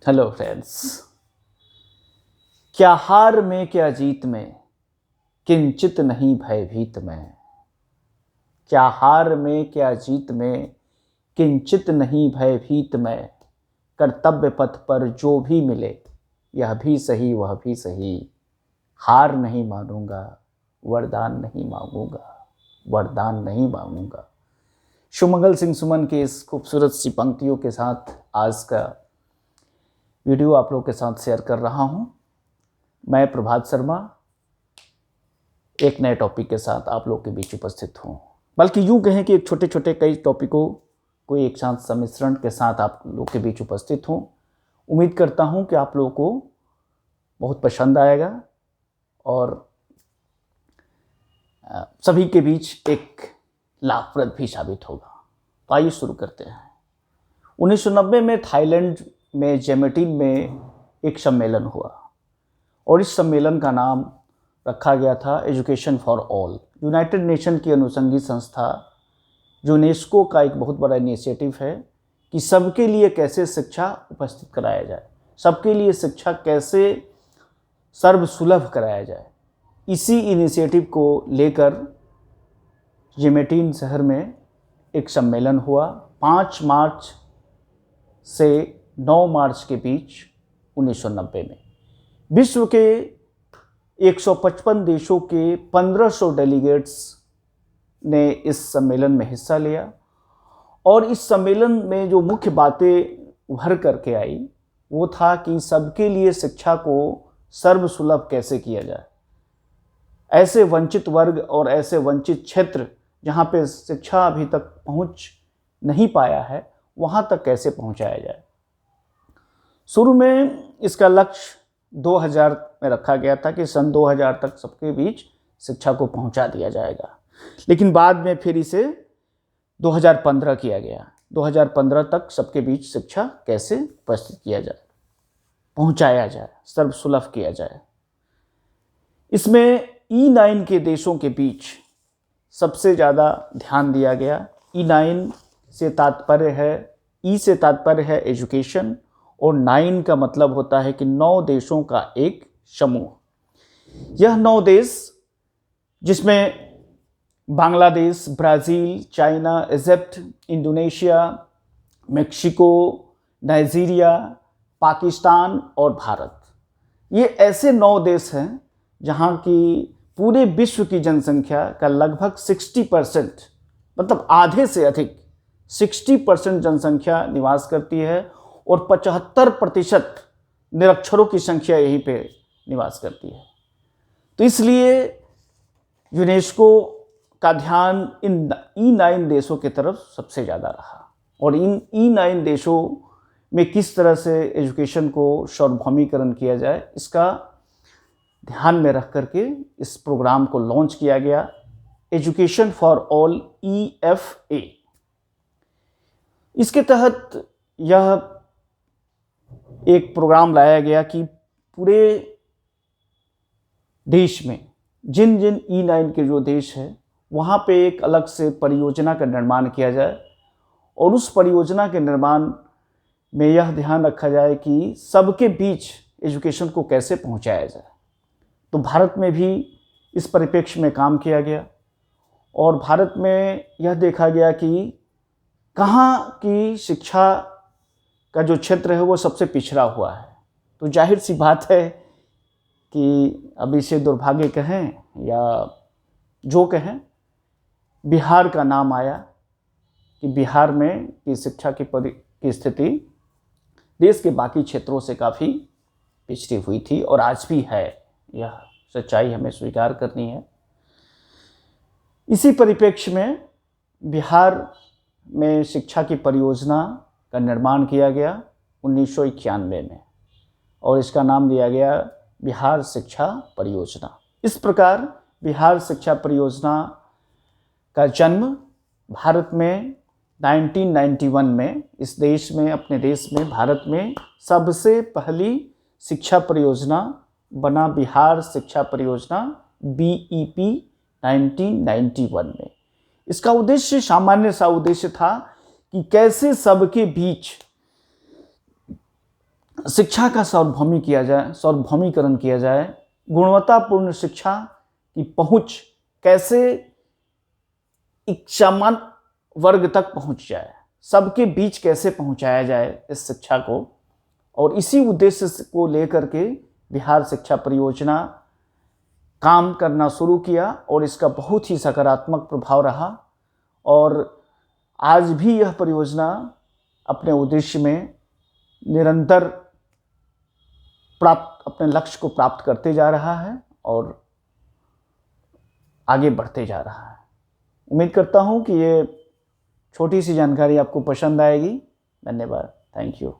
Hello friends. क्या हार में क्या जीत में, किंचित नहीं भयभीत मैं। क्या हार में क्या जीत में, किंचित नहीं भयभीत मैं। कर्तव्य पथ पर जो भी मिले, यह भी सही वह भी सही। हार नहीं मानूंगा, वरदान नहीं मांगूंगा, वरदान नहीं मांगूंगा। शुभमंगल सिंह सुमन के इस खूबसूरत सी पंक्तियों के साथ आज का वीडियो आप लोग के साथ शेयर कर रहा हूं। मैं प्रभात शर्मा एक नए टॉपिक के साथ आप लोग के बीच उपस्थित हूं। बल्कि यूं कहें कि एक छोटे छोटे कई टॉपिकों को एक साथ सम्मिश्रण के साथ आप लोग के बीच उपस्थित हूं। उम्मीद करता हूं कि आप लोगों को बहुत पसंद आएगा और सभी के बीच एक लाभप्रद भी साबित होगा। तो आइए शुरू करते हैं। 1990 में थाईलैंड में जेमेटिन में एक सम्मेलन हुआ और इस सम्मेलन का नाम रखा गया था education for all. United nation की अनुषंगी संस्था यूनेस्को का एक बहुत बड़ा इनिशिएटिव है कि सबके लिए कैसे शिक्षा उपस्थित कराया जाए, सबके लिए शिक्षा कैसे सर्वसुलभ कराया जाए। इसी इनिशिएटिव को लेकर जेमेटिन शहर में एक सम्मेलन हुआ 5 मार्च से 9 मार्च के बीच 1990 में। विश्व के 155 देशों के 1500 डेलीगेट्स ने इस सम्मेलन में हिस्सा लिया और इस सम्मेलन में जो मुख्य बातें उभर करके आई वो था कि सबके लिए शिक्षा को सर्वसुलभ कैसे किया जाए। ऐसे वंचित वर्ग और ऐसे वंचित क्षेत्र जहाँ पे शिक्षा अभी तक पहुँच नहीं पाया है, वहाँ तक कैसे पहुँचाया जाए। शुरू में इसका लक्ष्य 2000 में रखा गया था कि सन 2000 तक सबके बीच शिक्षा को पहुंचा दिया जाएगा, लेकिन बाद में फिर इसे 2015 किया गया। 2015 तक सबके बीच शिक्षा कैसे उपस्थित किया जाए, पहुंचाया जाए, सर्वसुलभ किया जाए। इसमें E9 के देशों के बीच सबसे ज़्यादा ध्यान दिया गया। E9 से तात्पर्य है, E से तात्पर्य है एजुकेशन और 9 का मतलब होता है कि 9 देशों का एक समूह। यह 9 देश जिसमें Bangladesh, Brazil, China, Egypt, Indonesia, Mexico, Nigeria, Pakistan और भारत, ये ऐसे 9 देश हैं जहाँ की पूरे विश्व की जनसंख्या का लगभग 60%, मतलब आधे से अधिक 60% जनसंख्या निवास करती है और 75% निरक्षरों की संख्या यहीं पे निवास करती है। तो इसलिए यूनेस्को का ध्यान इन E9 देशों की तरफ सबसे ज़्यादा रहा और इन E9 देशों में किस तरह से एजुकेशन को सार्वभौमिकरण किया जाए, इसका ध्यान में रख करके इस प्रोग्राम को लॉन्च किया गया, एजुकेशन फॉर ऑल EFA। इसके तहत यह एक प्रोग्राम लाया गया कि पूरे देश में जिन जिन E9 के जो देश हैं वहाँ पे एक अलग से परियोजना का निर्माण किया जाए और उस परियोजना के निर्माण में यह ध्यान रखा जाए कि सबके बीच एजुकेशन को कैसे पहुँचाया जाए। तो भारत में भी इस परिप्रेक्ष्य में काम किया गया और भारत में यह देखा गया कि कहाँ की शिक्षा का जो क्षेत्र है वो सबसे पिछड़ा हुआ है। तो जाहिर सी बात है कि अब इसे दुर्भाग्य कहें या जो कहें, बिहार का नाम आया कि बिहार में की शिक्षा की स्थिति देश के बाकी क्षेत्रों से काफ़ी पिछड़ी हुई थी और आज भी है। यह सच्चाई हमें स्वीकार करनी है। इसी परिप्रेक्ष्य में बिहार में शिक्षा की परियोजना का निर्माण किया गया 1991 में और इसका नाम दिया गया बिहार शिक्षा परियोजना। इस प्रकार बिहार शिक्षा परियोजना का जन्म भारत में 1991 में इस देश में, अपने देश में, भारत में सबसे पहली शिक्षा परियोजना बना बिहार शिक्षा परियोजना BEP 1991 में। इसका उद्देश्य सामान्य सा उद्देश्य था कि कैसे सबके बीच शिक्षा का सार्वभौमिकरण किया जाए, गुणवत्तापूर्ण शिक्षा की पहुंच कैसे एक सामान्य वर्ग तक पहुंच जाए, सबके बीच कैसे पहुंचाया जाए इस शिक्षा को। और इसी उद्देश्य को लेकर के बिहार शिक्षा परियोजना काम करना शुरू किया और इसका बहुत ही सकारात्मक प्रभाव रहा। और आज भी यह परियोजना अपने उद्देश्य में निरंतर अपने लक्ष्य को प्राप्त करते जा रहा है और आगे बढ़ते जा रहा है। उम्मीद करता हूं कि ये छोटी सी जानकारी आपको पसंद आएगी। धन्यवाद। Thank you.